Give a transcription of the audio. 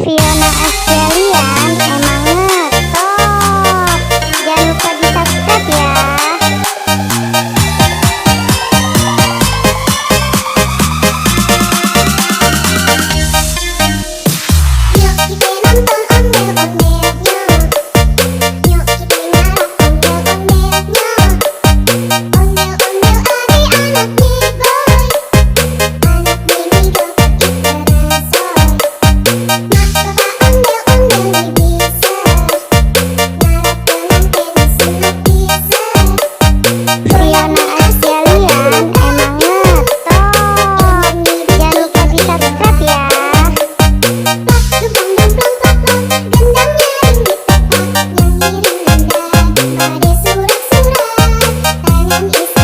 Fiona Astelian emang ngetop. Jangan lupa di subscribe ya. Yuk kita nonton ondel-ondelnya. Yuk kita ngarap ondel-ondelnya. Ondel-ondel ada anak big boy, anak baby girl ikerasoy. Nah kakak ondel-ondel bisa ngarap pengantin sunat bisa. Fiona Astelian emang ngetop. Jangan lupa di subscribe ya. Gendangnya ring di tepak, yang ngiring nendang pada surat-surat, tangan isi